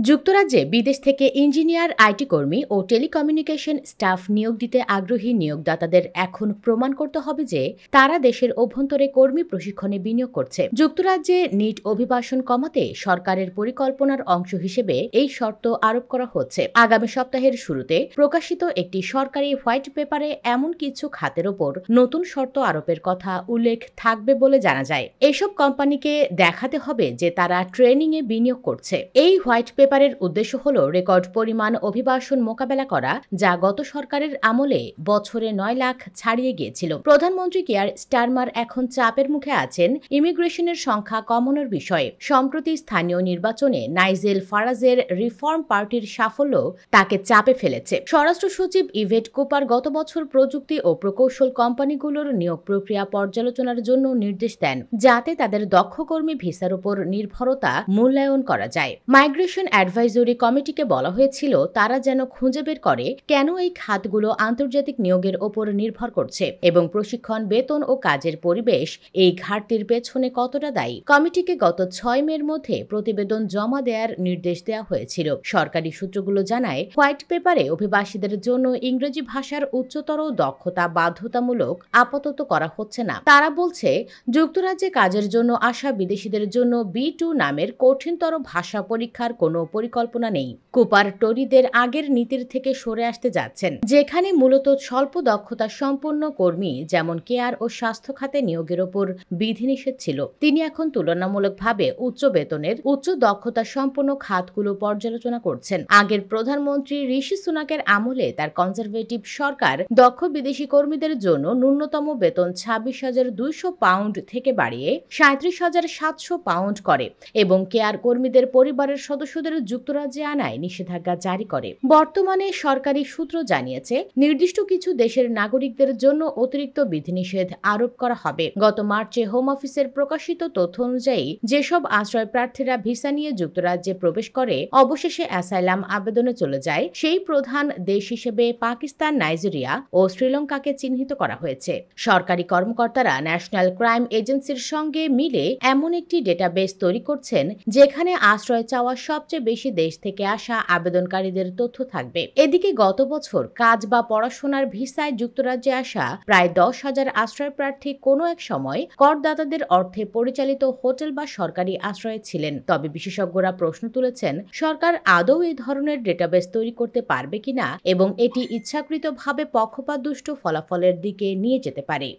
যুক্তরাজ্যে বিদেশ থেকে ইঞ্জিনিয়ার, আইটি কর্মী ও টেলিকমিউনিকেশন স্টাফ নিয়োগ দিতে আগ্রহী নিয়োগদাতাদের এখন প্রমাণ করতে হবে যে তারা দেশের অভ্যন্তরে কর্মী প্রশিক্ষণে বিনিয়োগ করছে। যুক্তরাজ্যে নিট অভিবাসন কমাতে সরকারের পরিকল্পনার অংশ হিসেবে এই শর্ত আরোপ করা হচ্ছে। আগামী সপ্তাহের শুরুতে প্রকাশিত একটি সরকারি হোয়াইট পেপারে এমন কিছু খাতের ওপর নতুন শর্ত আরোপের কথা উল্লেখ থাকবে বলে জানা যায়। এসব কোম্পানিকে দেখাতে হবে যে তারা ট্রেনিংয়ে বিনিয়োগ করছে। এই হোয়াইট পেপারের উদ্দেশ্য হল রেকর্ড পরিমাণ অভিবাসন মোকাবেলা করা, যা গত সরকারের আমলে বছরে 9 লাখ ছাড়িয়ে গিয়েছিল। প্রধানমন্ত্রী কিয়ার স্টারমার এখন চাপের মুখে আছেন ইমিগ্রেশনের সংখ্যা কমানোর বিষয়ে। সম্প্রতি স্থানীয় নির্বাচনে নাইজেল ফারাজের রিফর্ম পার্টির সাফল্য তাকে চাপে ফেলেছে। স্বরাষ্ট্র সচিব ইভেট কুপার গত বছর প্রযুক্তি ও প্রকৌশল কোম্পানিগুলোর নিয়োগ প্রক্রিয়া পর্যালোচনার জন্য নির্দেশ দেন, যাতে তাদের দক্ষ কর্মী ভিসার উপর নির্ভরতা মূল্যায়ন করা যায়। মাইগ্রেশন অ্যাডভাইজরি কমিটিকে বলা হয়েছিল তারা যেন খুঁজে বের করে কেন এই খাতগুলো আন্তর্জাতিক নিয়োগের ওপর নির্ভর করছে এবং প্রশিক্ষণ, বেতন ও কাজের পরিবেশ এই ঘাটতির পেছনে কতটা দায়ী। কমিটিকে গত 6 মের মধ্যে প্রতিবেদন জমা দেওয়ার নির্দেশ দেওয়া হয়েছিল। সরকারি সূত্রগুলো জানায়, হোয়াইট পেপারে অভিবাসীদের জন্য ইংরেজি ভাষার উচ্চতর দক্ষতা বাধ্যতামূলক আপাতত করা হচ্ছে না। তারা বলছে, যুক্তরাজ্যে কাজের জন্য আসা বিদেশিদের জন্য B2 নামের কঠিনতর ভাষা পরীক্ষার কোনো পরিকল্পনা নেই। কুপার টরিদের আগের নীতির থেকে সরে আসতে যাচ্ছেন, যেখানে মূলত স্বল্প দক্ষতা সম্পন্ন কর্মী যেমন কেয়ার ও স্বাস্থ্য খাতে নিয়োগের ওপর বিধিনিষেধ ছিল। তিনি এখন তুলনামূলকভাবে উচ্চ বেতনের, উচ্চ দক্ষতা সম্পন্ন খাতগুলো পর্যালোচনা করছেন। আগের প্রধানমন্ত্রী ঋষি সুনাকের আমলে তার কনজারভেটিভ সরকার দক্ষ বিদেশি কর্মীদের জন্য ন্যূনতম বেতন 26,200 পাউন্ড থেকে বাড়িয়ে 37,700 পাউন্ড করে এবং কেয়ার কর্মীদের পরিবারের সদস্যদের যুক্তরাজ্যে আনায় নিষেধাজ্ঞা জারি করে। বর্তমানে সরকারি সূত্র জানিয়েছে, নির্দিষ্ট কিছু দেশের নাগরিকদের জন্য অতিরিক্ত বিধিনিষেধ আরোপ করা হবে। গত মার্চে হোম অফিসের প্রকাশিত তথ্য অনুযায়ী যেসব আশ্রয় প্রার্থীরা ভিসা নিয়ে যুক্তরাজ্যে প্রবেশ করে অবশেষে অ্যাসাইলাম আবেদনে চলে যায়, সেই প্রধান দেশ হিসেবে পাকিস্তান, নাইজেরিয়া ও শ্রীলঙ্কাকে চিহ্নিত করা হয়েছে। সরকারি কর্মকর্তারা ন্যাশনাল ক্রাইম এজেন্সির সঙ্গে মিলে এমন একটি ডেটাবেস তৈরি করছেন যেখানে আশ্রয় চাওয়া সবচেয়ে বেশি দেশ থেকে আসা আবেদনকারীদের তথ্য থাকবে। এদিকে গত বছর কাজ বা পড়াশোনার ভিসায় যুক্তরাজ্যে আসা প্রায় 10,000 আশ্রয় প্রার্থী কোনো এক সময় করদাতাদের অর্থে পরিচালিত হোটেল বা সরকারি আশ্রয়ে ছিলেন। তবে বিশেষজ্ঞরা প্রশ্ন তুলেছেন, সরকার আদৌ এই ধরনের ডেটাবেস তৈরি করতে পারবে কিনা এবং এটি ইচ্ছাকৃতভাবে পক্ষপাতদুষ্ট ফলাফলের দিকে নিয়ে যেতে পারে।